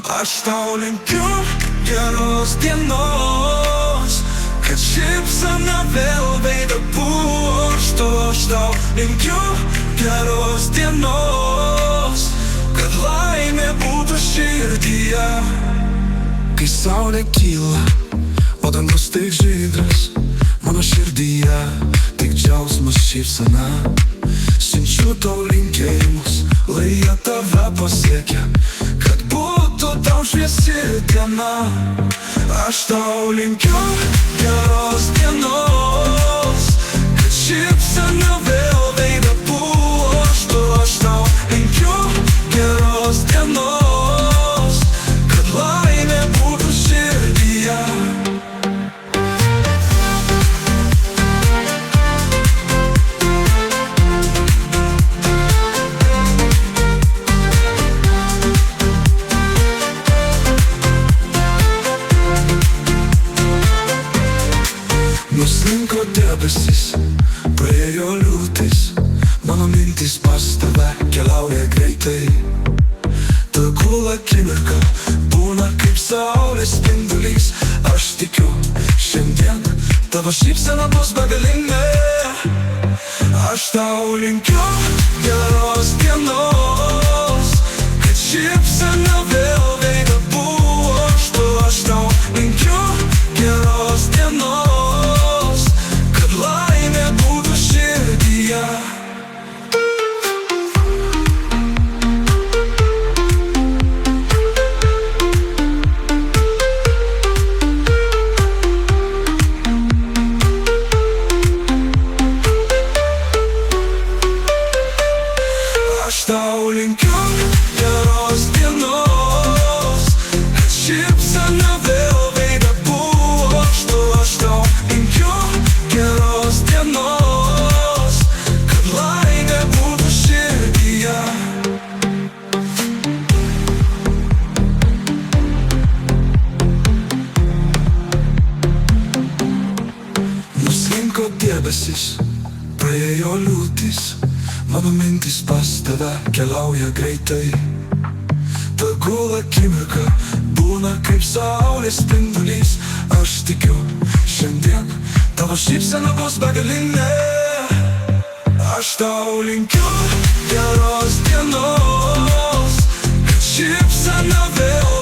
Aš tau linkiu geros dienos, kad šypsena vėl veidą puoštų. Aš tau linkiu geros dienos, kad laimė būtų širdyje. Kai saulė kyla, o dangus tik žydras, mano širdyje tik džiaugsmas šypsena. Siunčiu tau linkėjimus, lai jie tave pasiekia, kad būtų tau šviesi diena. Aš tau linkiu geros dienos, kad šypsena vėl veidą puoštų. Aš tau linkiu geros dienos, kad laimė būtų širdyje. Nuslinko debesis, praėjo liūtis, mano mintys pas tave keliauja greitai. Tegul akimirka būna kaip saulės spindulys. Aš tikiu, šiandien tavo šypsena bus begalinė. Aš tau linkiu geros dienos, kad šypsena vėl veidą puoštų. Aš tau linkiu geros dienos, kad laimė būtų širdyje. Aš tau linkiu geros dienos, kad šypsena vėl veidą puoštų. Aš tau linkiu geros dienos, kad laimė būtų širdyje. Nuslinko debesis, praėjo liūtis, mano mintys pas tave keliauja greitai. Tegul akimirka būna kaip saulės spindulys. Aš tikiu, šiandien tavo šypsena bus begalinė. Aš tau linkiu geros dienos, kad šypsena vėl